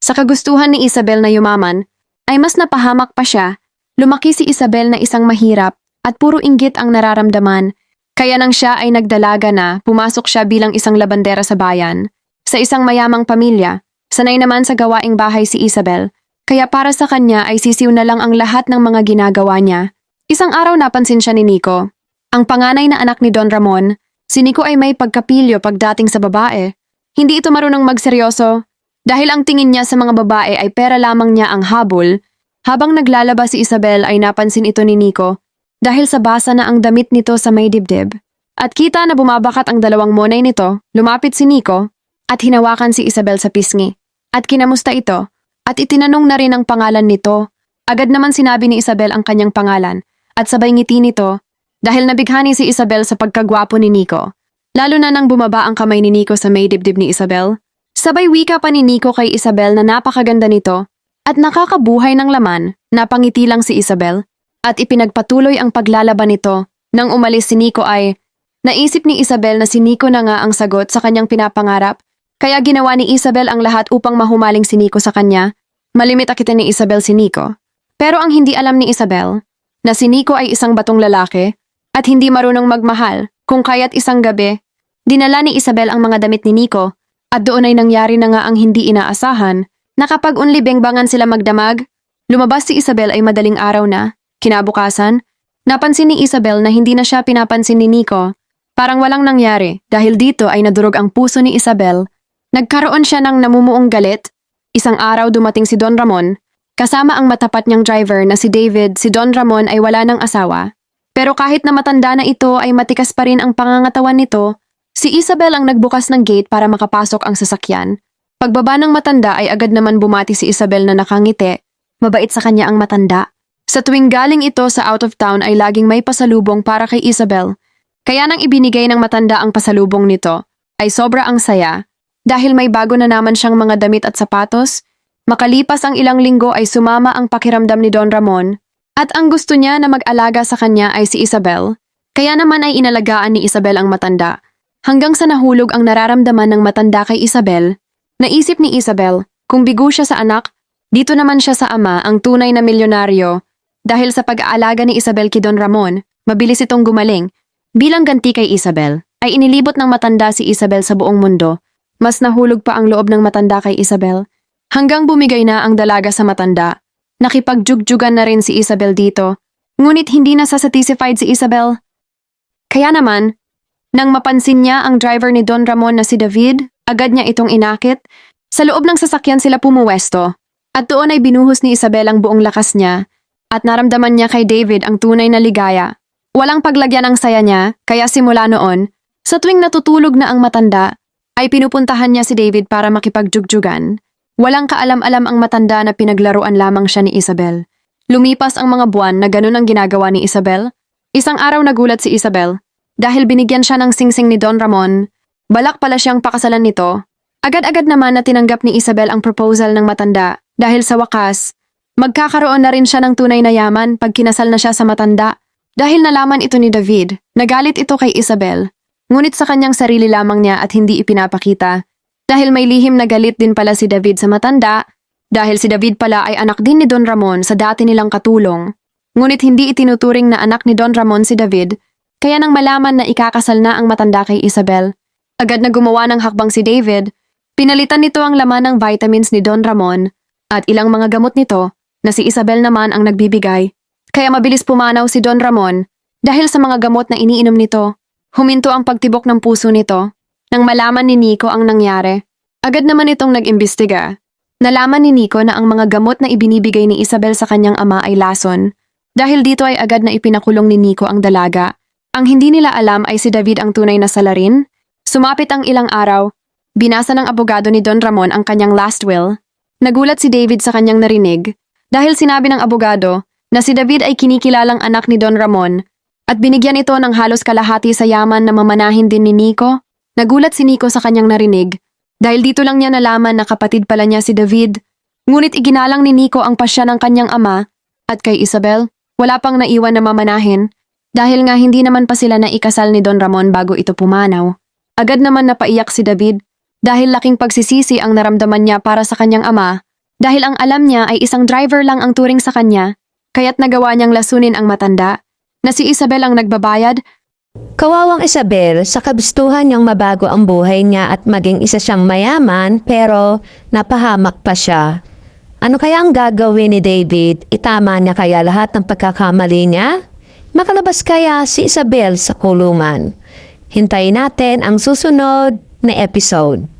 Sa kagustuhan ni Isabel na yumaman, ay mas napahamak pa siya. Lumaki si Isabel na isang mahirap at puro inggit ang nararamdaman. Kaya nang siya ay nagdalaga na, pumasok siya bilang isang labandera sa bayan. Sa isang mayamang pamilya, sanay naman sa gawaing bahay si Isabel, kaya para sa kanya ay sisiw na lang ang lahat ng mga ginagawa niya. Isang araw napansin siya ni Nico. Ang panganay na anak ni Don Ramon, si Nico ay may pagkapilyo pagdating sa babae. Hindi ito marunong magseryoso, dahil ang tingin niya sa mga babae ay pera lamang niya ang habol. Habang naglalaba si Isabel ay napansin ito ni Nico dahil sa basa na ang damit nito sa may dibdib. At kita na bumabakat ang dalawang monay nito, lumapit si Nico at hinawakan si Isabel sa pisngi. At kinamusta ito at itinanong na rin ang pangalan nito. Agad naman sinabi ni Isabel ang kanyang pangalan at sabay ngiti nito dahil nabighani si Isabel sa pagkagwapo ni Nico. Lalo na nang bumaba ang kamay ni Nico sa may dibdib ni Isabel. Sabay wika pa ni Nico kay Isabel na napakaganda nito at nakakabuhay ng laman. Napangiti lang si Isabel at ipinagpatuloy ang paglalaban nito. Nang umalis si Nico ay naisip ni Isabel na si Nico na nga ang sagot sa kanyang pinapangarap, kaya ginawa ni Isabel ang lahat upang mahumaling si Nico sa kanya. Malimit akitin ni Isabel si Nico. Pero ang hindi alam ni Isabel, na si Nico ay isang batong lalaki at hindi marunong magmahal, kung kaya't isang gabi, dinala ni Isabel ang mga damit ni Nico at doon ay nangyari na nga ang hindi inaasahan na kapag unlibengbangan sila magdamag, lumabas si Isabel ay madaling araw na. Kinabukasan, napansin ni Isabel na hindi na siya pinapansin ni Nico. Parang walang nangyari dahil dito ay nadurog ang puso ni Isabel. Nagkaroon siya ng namumuong galit. Isang araw dumating si Don Ramon. Kasama ang matapat niyang driver na si David, si Don Ramon ay wala ng asawa. Pero kahit na matanda na ito ay matikas pa rin ang pangangatawan nito, si Isabel ang nagbukas ng gate para makapasok ang sasakyan. Pagbaba ng matanda ay agad naman bumati si Isabel na nakangiti. Mabait sa kanya ang matanda. Sa tuwing galing ito sa out of town ay laging may pasalubong para kay Isabel. Kaya nang ibinigay ng matanda ang pasalubong nito, ay sobra ang saya. Dahil may bago na naman siyang mga damit at sapatos, makalipas ang ilang linggo ay sumama ang pakiramdam ni Don Ramon. At ang gusto niya na mag-alaga sa kanya ay si Isabel. Kaya naman ay inalagaan ni Isabel ang matanda. Hanggang sa nahulog ang nararamdaman ng matanda kay Isabel. Naisip ni Isabel, kung bigo siya sa anak, dito naman siya sa ama ang tunay na milyonaryo. Dahil sa pag-aalaga ni Isabel kay Don Ramon, mabilis itong gumaling. Bilang ganti kay Isabel, ay inilibot ng matanda si Isabel sa buong mundo. Mas nahulog pa ang loob ng matanda kay Isabel. Hanggang bumigay na ang dalaga sa matanda. Nakipagjugjugan na rin si Isabel dito. Ngunit hindi na satisfied si Isabel. Kaya naman, nang mapansin niya ang driver ni Don Ramon na si David, agad niya itong inakit. Sa loob ng sasakyan sila pumuwesto. At doon ay binuhos ni Isabel ang buong lakas niya. At naramdaman niya kay David ang tunay na ligaya. Walang paglagyan ang saya niya, kaya simula noon, sa tuwing natutulog na ang matanda, ay pinupuntahan niya si David para makipagjugjugan. Walang kaalam-alam ang matanda na pinaglaruan lamang siya ni Isabel. Lumipas ang mga buwan na ganun ang ginagawa ni Isabel. Isang araw nagulat si Isabel. Dahil binigyan siya ng singsing ni Don Ramon, balak pala siyang pakasalan nito. Agad-agad naman na tinanggap ni Isabel ang proposal ng matanda dahil sa wakas, magkakaroon na rin siya ng tunay na yaman pag kinasal na siya sa matanda. Dahil nalaman ito ni David, nagalit ito kay Isabel. Ngunit sa kanyang sarili lamang niya at hindi ipinapakita. Dahil may lihim na galit din pala si David sa matanda. Dahil si David pala ay anak din ni Don Ramon sa dati nilang katulong. Ngunit hindi itinuturing na anak ni Don Ramon si David. Kaya nang malaman na ikakasal na ang matanda kay Isabel, agad na gumawa ng hakbang si David. Pinalitan nito ang laman ng vitamins ni Don Ramon at ilang mga gamot nito na si Isabel naman ang nagbibigay. Kaya mabilis pumanaw si Don Ramon dahil sa mga gamot na iniinom nito. Huminto ang pagtibok ng puso nito. Nang malaman ni Nico ang nangyari, agad naman itong nag-imbestiga. Nalaman ni Nico na ang mga gamot na ibinibigay ni Isabel sa kanyang ama ay lason. Dahil dito ay agad na ipinakulong ni Nico ang dalaga. Ang hindi nila alam ay si David ang tunay na salarin. Sumapit ang ilang araw. Binasa ng abogado ni Don Ramon ang kanyang last will. Nagulat si David sa kanyang narinig dahil sinabi ng abogado na si David ay kinikilalang anak ni Don Ramon at binigyan ito ng halos kalahati sa yaman na mamanahin din ni Nico. Nagulat si Nico sa kanyang narinig dahil dito lang niya nalaman na kapatid pala niya si David. Ngunit iginalang ni Nico ang pasya ng kanyang ama at kay Isabel, wala pang naiwan na mamanahin dahil nga hindi naman pa sila naikasal ni Don Ramon bago ito pumanaw. Agad naman napaiyak si David dahil laking pagsisisi ang naramdaman niya para sa kanyang ama Dahil ang alam niya ay isang driver lang ang turing sa kanya, kaya't nagawa niyang lasunin ang matanda, na si Isabel ang nagbabayad. Kawawang Isabel, sa kagustuhan niyang mabago ang buhay niya at maging isa siyang mayaman, pero napahamak pa siya. Ano kaya ang gagawin ni David? Itama niya kaya lahat ng pagkakamali niya? Makalabas kaya si Isabel sa kulungan? Hintayin natin ang susunod na episode.